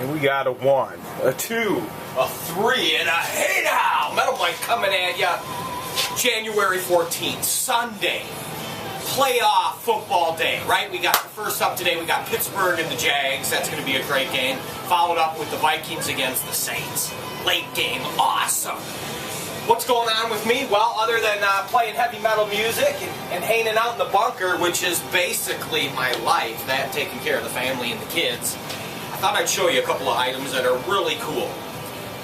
And we got a 1, a 2, a 3, and a hey now! Metal Mike coming at ya January 14th, Sunday. Playoff football day, right? We got first up today, we got Pittsburgh and the Jags. That's going to be a great game. Followed up with the Vikings against the Saints. Late game, awesome. What's going on with me? Well, other than playing heavy metal music and hanging out in the bunker, which is basically my life, that taking care of the family and the kids, I thought I'd show you a couple of items that are really cool.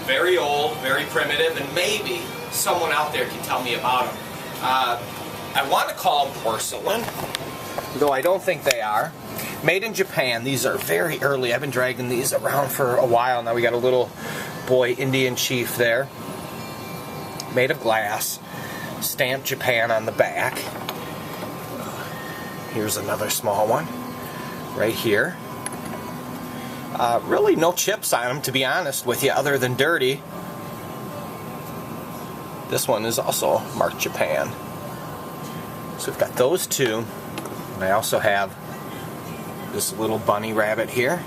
Very old, very primitive, and maybe someone out there can tell me about them. I want to call them porcelain, though I don't think they are. Made in Japan. These are very early. I've been dragging these around for a while now. We got a little boy Indian chief there. Made of glass. Stamped Japan on the back. Here's another small one. Right here. Really no chips on them, to be honest with you, other than dirty. This one is also marked Japan. So we've got those two, and I also have this little bunny rabbit here.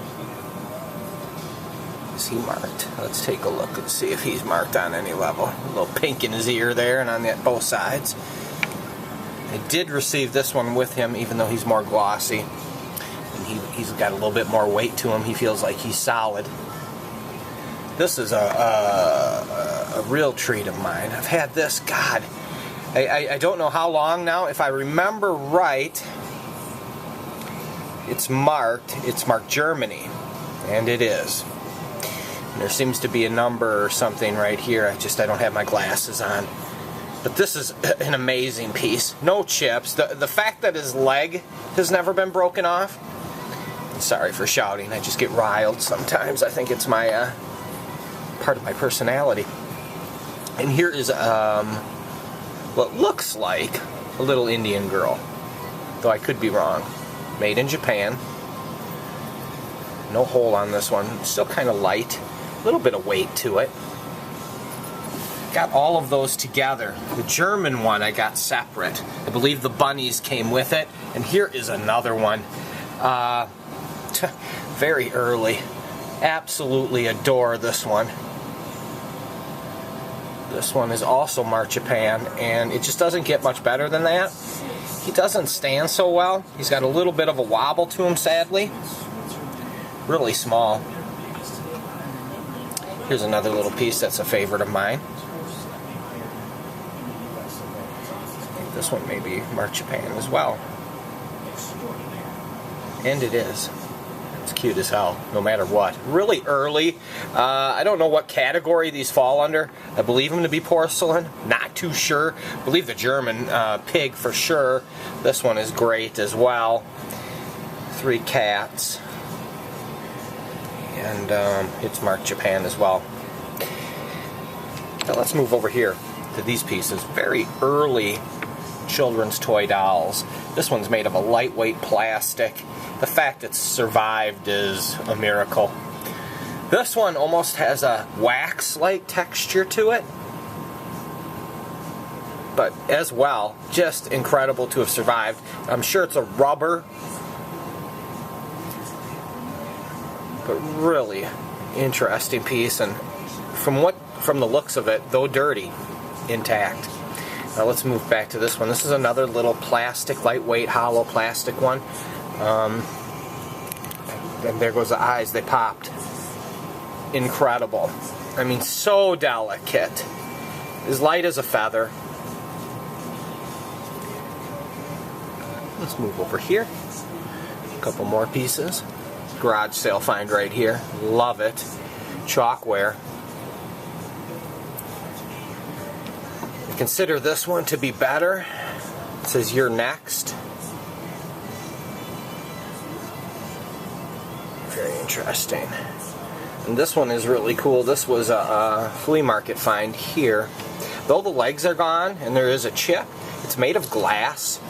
Is he marked? Let's take a look and see if he's marked on any level. A little pink in his ear there and on both sides. I did receive this one with him, even though he's more glossy. And he's got a little bit more weight to him. He feels like he's solid. This is a real treat of mine. I've had this, God, I don't know how long now. If I remember right, it's marked Germany, and it is. And there seems to be a number or something right here. I don't have my glasses on. But this is an amazing piece. No chips. The fact that his leg has never been broken off. Sorry for shouting. I just get riled sometimes. I think it's my part of my personality. And here is what looks like a little Indian girl, though I could be wrong. Made in Japan. No hole on this one. Still kind of light. A little bit of weight to it. Got all of those together. The German one I got separate. I believe the bunnies came with it. And here is another one. Very early. Absolutely adore this one. This one is also marked Japan, and it just doesn't get much better than that. He doesn't stand so well. He's got a little bit of a wobble to him, sadly. Really small. Here's another little piece that's a favorite of mine. I think this one may be marked Japan as well. And it is. It's cute as hell, no matter what. Really early. I don't know what category these fall under. I believe them to be porcelain. Not too sure. I believe the German pig for sure. This one is great as well. 3 cats. And it's marked Japan as well. Now let's move over here to these pieces. Very early children's toy dolls. This one's made of a lightweight plastic. The fact it's survived is a miracle. This one almost has a wax-like texture to it. But as well, just incredible to have survived. I'm sure it's a rubber. But really interesting piece, and from the looks of it, though dirty, intact. Now let's move back to this one. This is another little plastic, lightweight, hollow plastic one. And there goes the eyes. They popped. Incredible. I mean, so delicate. As light as a feather. Let's move over here. A couple more pieces. Garage sale find right here. Love it. Chalkware. I consider this one to be better. It says you're next. Very interesting. And this one is really cool. This was a flea market find here. Though the legs are gone and there is a chip, it's made of glass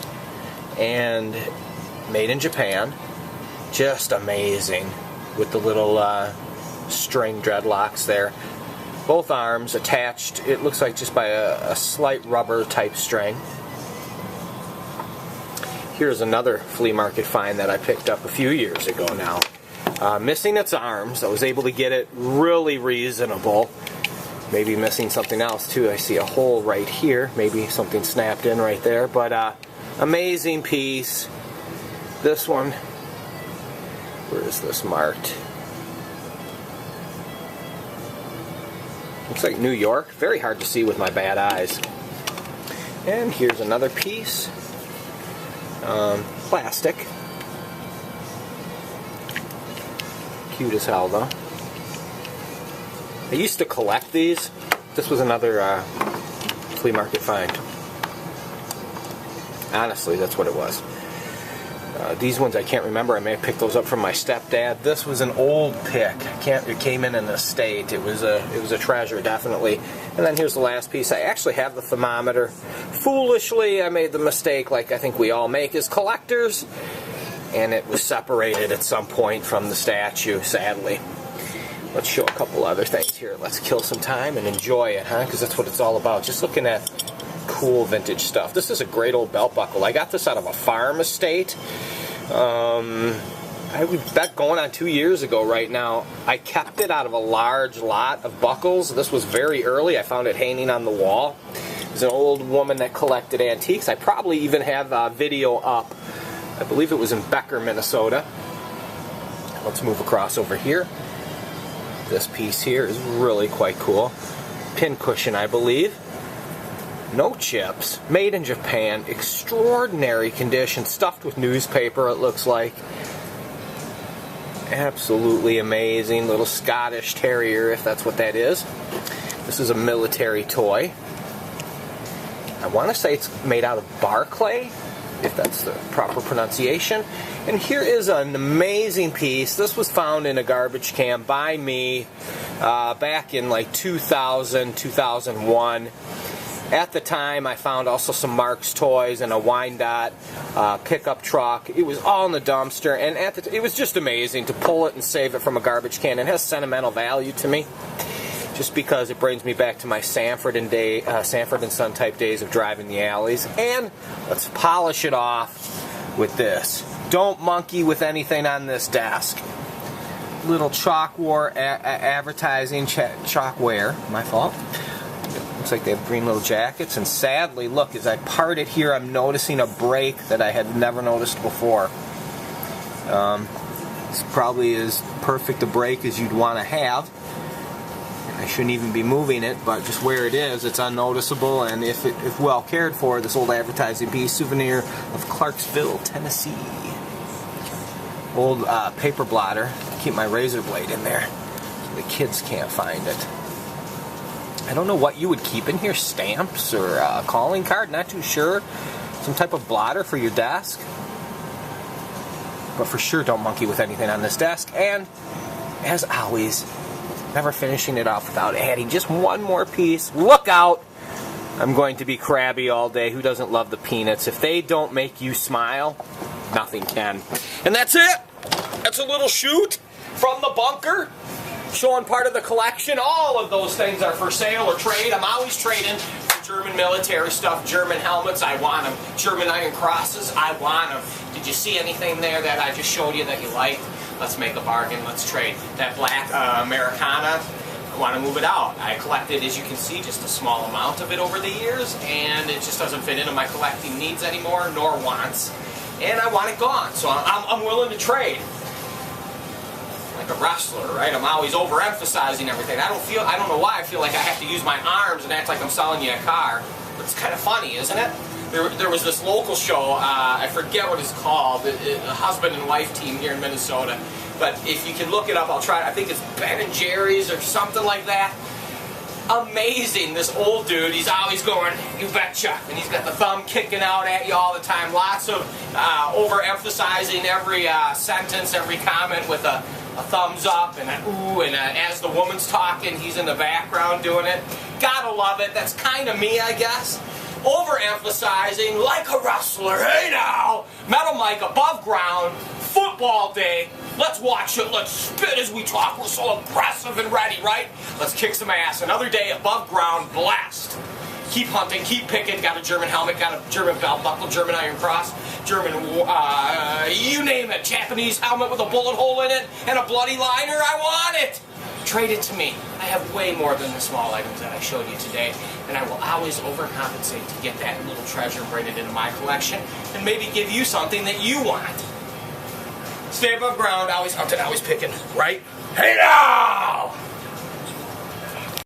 and made in Japan. Just amazing with the little string dreadlocks there. Both arms attached, it looks like just by a slight rubber type string. Here's another flea market find that I picked up a few years ago now. Missing its arms. I was able to get it really reasonable. Maybe missing something else too. I see a hole right here. Maybe something snapped in right there. But amazing piece. This one, where is this marked? Looks like New York. Very hard to see with my bad eyes. And here's another piece. Plastic. Cute as hell though. I used to collect these. This was another flea market find. Honestly, that's what it was. These ones I can't remember. I may have picked those up from my stepdad. This was an old pick. It came in an estate. It was a treasure, definitely. And then here's the last piece. I actually have the thermometer. Foolishly, I made the mistake, like I think we all make as collectors, and it was separated at some point from the statue, sadly. Let's show a couple other things here. Let's kill some time and enjoy it, huh? Because that's what it's all about. Just looking at cool vintage stuff. This is a great old belt buckle. I got this out of a farm estate. That going on 2 years ago right now. I kept it out of a large lot of buckles. This was very early. I found it hanging on the wall. There's an old woman that collected antiques. I probably even have a video up. I believe it was in Becker, Minnesota. Let's move across over here. This piece here is really quite cool. Pin cushion, I believe. No chips. Made in Japan. Extraordinary condition. Stuffed with newspaper, it looks like. Absolutely amazing. Little Scottish Terrier, if that's what that is. This is a military toy. I want to say it's made out of Barclay, if that's the proper pronunciation. And here is an amazing piece. This was found in a garbage can by me back in like 2000, 2001. At the time, I found also some Mark's toys and a Wyandotte pickup truck. It was all in the dumpster, and it was just amazing to pull it and save it from a garbage can. It has sentimental value to me, just because it brings me back to my Sanford and Son type days of driving the alleys. And let's polish it off with this. Don't monkey with anything on this desk. Little chalkware advertising chalkware. My fault. Looks like they have green little jackets, and sadly, look, as I part it here, I'm noticing a break that I had never noticed before. This probably is perfect a break as you'd want to have. I shouldn't even be moving it, but just where it is, it's unnoticeable, and if well cared for, this old advertising piece, souvenir of Clarksville, Tennessee. Old paper blotter. Keep my razor blade in there so the kids can't find it. I don't know what you would keep in here, stamps or a calling card, not too sure. Some type of blotter for your desk. But for sure don't monkey with anything on this desk. And, as always, never finishing it off without adding just one more piece. Look out! I'm going to be crabby all day. Who doesn't love the peanuts? If they don't make you smile, nothing can. And that's it! That's a little shoot from the bunker, showing part of the collection. All of those things are for sale or trade. I'm always trading for German military stuff, German helmets, I want them. German iron crosses, I want them. Did you see anything there that I just showed you that you liked? Let's make a bargain, let's trade. That black Americana, I want to move it out. I collected, as you can see, just a small amount of it over the years, and it just doesn't fit into my collecting needs anymore, nor wants. And I want it gone, so I'm willing to trade. Like a wrestler, right? I'm always overemphasizing everything. I don't know why I feel like I have to use my arms and act like I'm selling you a car. But it's kind of funny, isn't it? There was this local show, I forget what it's called, a husband and wife team here in Minnesota. But if you can look it up, I'll try it. I think it's Ben and Jerry's or something like that. Amazing, this old dude, he's always going, you betcha, and he's got the thumb kicking out at you all the time. Lots of overemphasizing every sentence, every comment with a thumbs up and an ooh, and as the woman's talking, he's in the background doing it. Gotta love it. That's kind of me, I guess. Overemphasizing like a wrestler. Hey now, Metal Mike above ground, football day. Let's watch it. Let's spit as we talk. We're so aggressive and ready, right? Let's kick some ass. Another day above ground, blessed. keep hunting, keep picking. Got a German helmet, got a German belt buckle, German iron cross, German, you name it, Japanese helmet with a bullet hole in it and a bloody liner. I want it. Trade it to me. I have way more than the small items that I showed you today, and I will always overcompensate to get that little treasure and bring it into my collection, and maybe give you something that you want. Stay above ground, always hunting, always picking, right? Hey now!